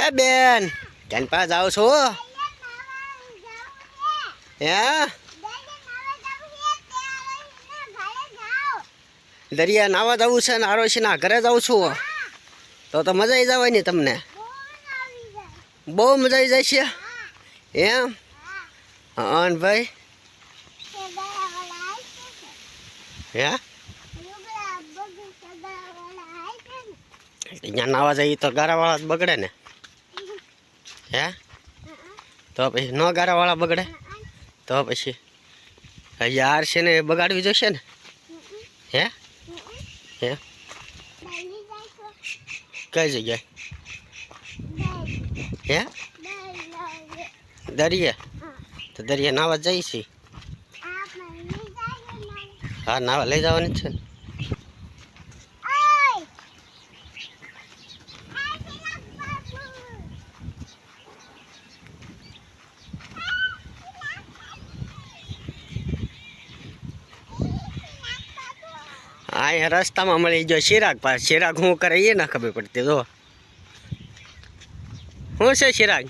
એ બેન કેન પા જાવ છો હે દરિયા નાવા જવું છે ને આરોશીના ઘરે જાઉં છું તો મજા આવી જવાની તમને બહુ મજા આવી જાય છે એમ હા ભાઈ હે અહીંયા નાવા જઈએ તો ગારાવાળા જ બગડે ને હે તો પછી ન ગારાવાળા બગડે તો પછી યાર છે ને બગાડવી જશે ને હે હે કઈ જગ્યાએ હે દરિયા તો દરિયા નાવા જઈએ છીએ હા નાવા લઈ જવાની જ છે ને અહીંયા રસ્તામાં મળી ગયો ચિરાગ પાસે ચિરાગ શું કરે એ ના ખબર પડતી તો શું છે ચિરાગ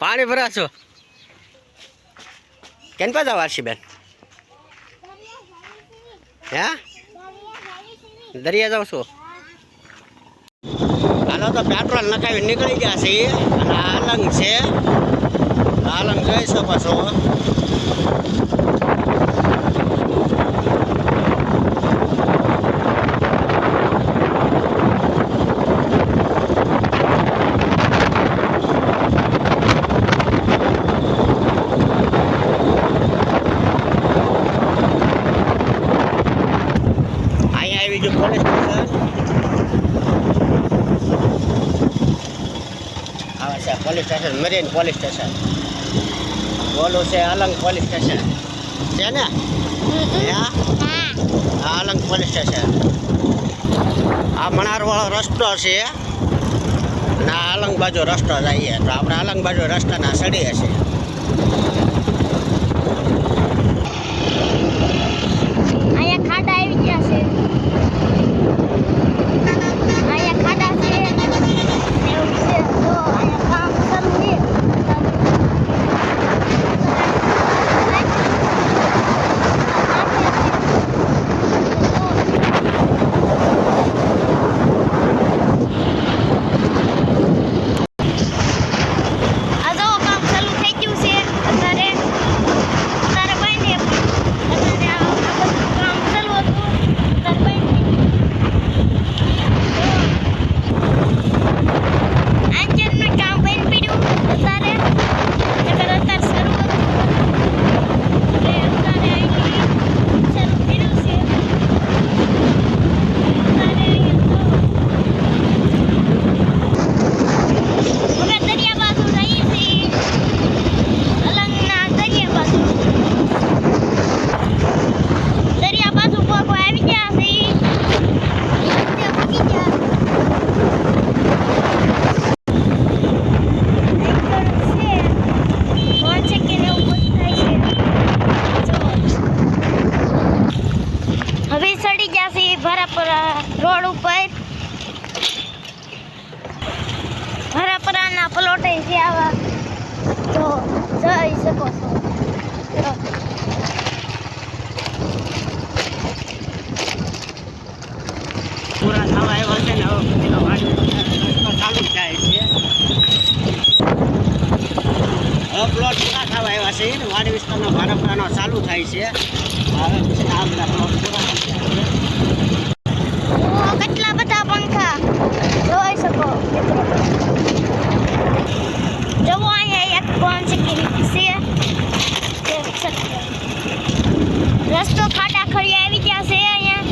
પાણી ભરાશો કેન પા જાવ આરસીબેન હે દરિયા જાવ છો હાલો તો પેટ્રોલ નખાવી નીકળી ગયા છે અને આલંગ છે આલંગ જોઈ શકો છો police station marine police station બોલું છે આલંગ પોલીસ સ્ટેશન છે ને આલંગ પોલીસ સ્ટેશન આ મણારવાળો રસ્તો છે અને આલંગ બાજુ રસ્તો જઈએ તો આપણે આલંગ બાજુ રસ્તાના સડીએ છીએ અહીંયા ખાડા આવી ગયા છે રોડ ઉપર ભરાપરાના પ્લોટ છે આવા તો જઈ શકો છો પૂરા થવા આવ્યા છે ને હવે ચાલુ થાય છે હવે પ્લોટ પૂરા થવા આવ્યા છે ને વાડી વિસ્તારનો ભરાપરાનો ચાલુ થાય છે હવે પછી આ બધા પ્લોટ પૂરા થઈ જાય કેટલા બધા પંખા જોઈ શકો જવો અહીંયા એક કોણ છે રસ્તો ખાડા ખડી આવી ગયા છે અહીંયા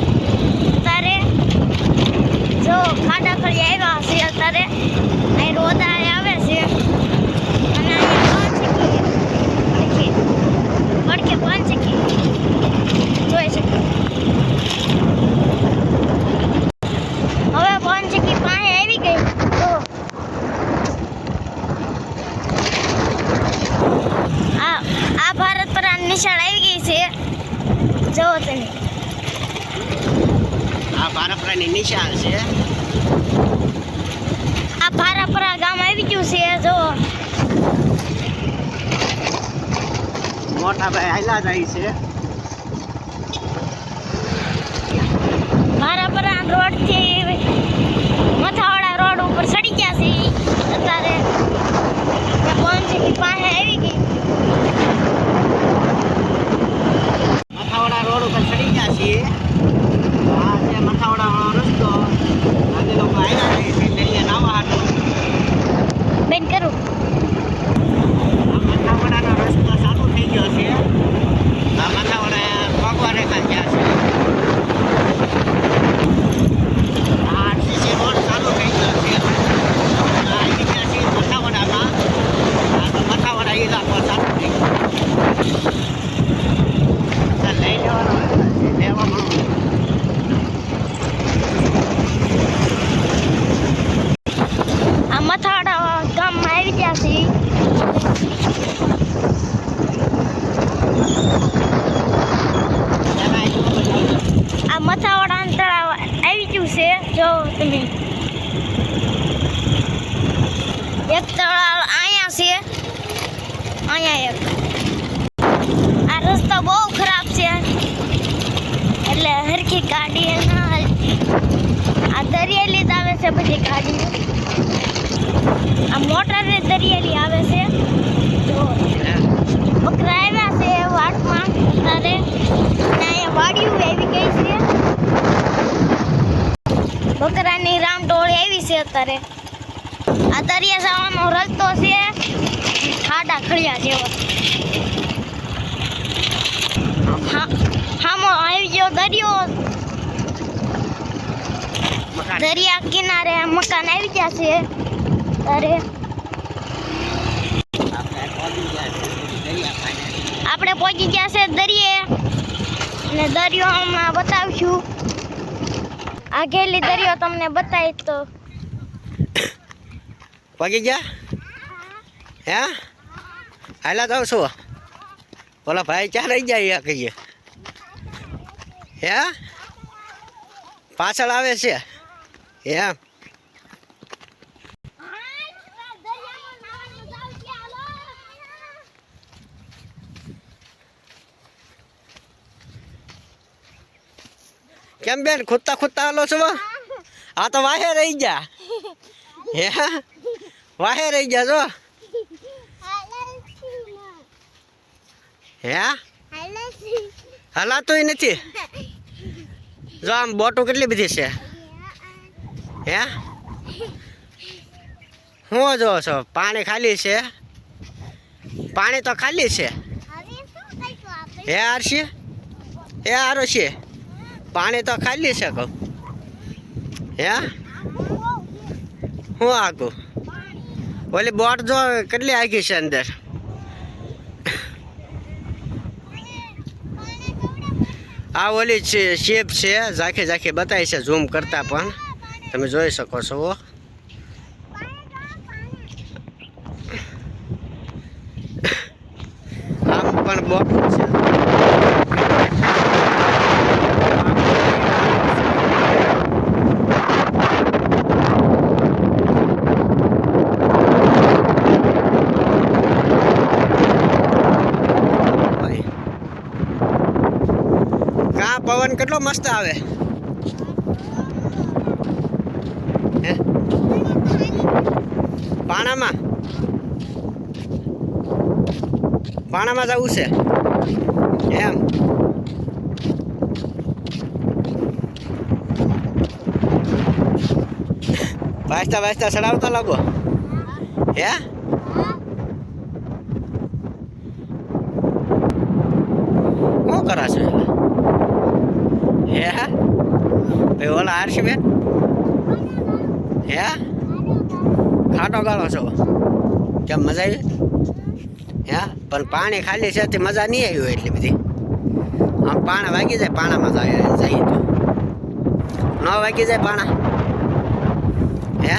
તારે જો ખાડા ખડી આવ્યા છે અત્યારે અહીં રોદા આવે છે અને અહીંયા પડકે કોણ છે જોઈ શકો હવે કોણ છે કે પાસે આવી ગઈ તો આ ભારત પર નિશાળ આવી ગઈ છે જો તમે આ ભારત પરની નિશાળ છે ગયું છે જો મોટા ભાઈ આયલા જાય છે મારા પર રોડ થી મથાવાડા રોડ ઉપર ચડી ગયા છે અત્યારે પહોંચી પાસે આવી ગઈ મથાવાડા રોડ ઉપર ચડી ગયા છીએ આ છે મથાવાડાનો રસ્તો આજે લોકો આયલા જાય છે દરિયા નાવા હાટું બેન કરું મથાવાડાનો રસ્તો ચાલુ થઈ ગયો છે આ મથાવાડા ભગવા રેખા ગયા છે આ સીસી રોડ ચાલુ થઈ ગયો છે આ આવી ગયા છે મથાવાડામાં આ તો મથાવાડા ઇલાકો ચાલુ થઈ ગયો લઈ લેવાનો લેવા મળો આ મથાવાડા ગામમાં આવી ગયા છે આ મથાવાડા તળાવ આવી ગયું છે જો તમે એક તળાવ અહીંયા છે અહીંયા એક આ રસ્તો બહુ ખરાબ છે એટલે હરખી ગાડી ના હાલતી આ દરિયેલી જ આવે છે બધી ગાડી આ મોટર દરિયેલી આવે છે જો બકરા આવ્યા છે વાટમાં અત્યારે અને અહીંયા વાડીઓ આવી ગઈ છે બકરાની રામટોળી આવી છે અત્યારે આ દરિયા જવાનો રસ્તો છે ખાડા ખડિયા જેવો હામો આવી ગયો દરિયો દરિયા કિનારે મકાન આવી ગયા છે ત્યારે આપણે પહોંચી ગયા છે દરિયે અને દરિયો હમણાં બતાવશું આગેલી દરિયો તમને બતાવી તો પગી ગયા હે હાલા જાવ છો ઓલા ભાઈ ક્યાં રહી જાય કહીએ હે પાછળ આવે છે એમ કેમ બેન ખુદતા ખુદતા હાલો છો આ તો વાહે રહી ગયા હે વાહે રહી ગયા જો હે હલાતું નથી જો આમ બોટો કેટલી બધી છે હે હું જો છો પાણી ખાલી છે પાણી તો ખાલી છે હે આરસી હે આરો છે પાણી તો ખાલી છે કહું હે હું આગું ઓલી બોટ જો કેટલી આગી છે અંદર આ ઓલી છે શેપ છે ઝાંખી ઝાંખી બતાવી છે ઝૂમ કરતા પણ તમે જોઈ શકો છો આમ પણ બોટ છે પવન કેટલો મસ્ત આવે હે પાણામાં જવું છે એમ વાંચતા વાંચતા ચડાવતા લાગો હે શું કરાશો હે ભાઈ ઓલા આરસી બેન હે ખાટો ગાળો છો કેમ મજા આવી હે પણ પાણી ખાલી છે તે મજા નહીં આવી હોય એટલી બધી આમ પાણા વાગી જાય પાણામાં જાય તો ન વાગી જાય પાણા હે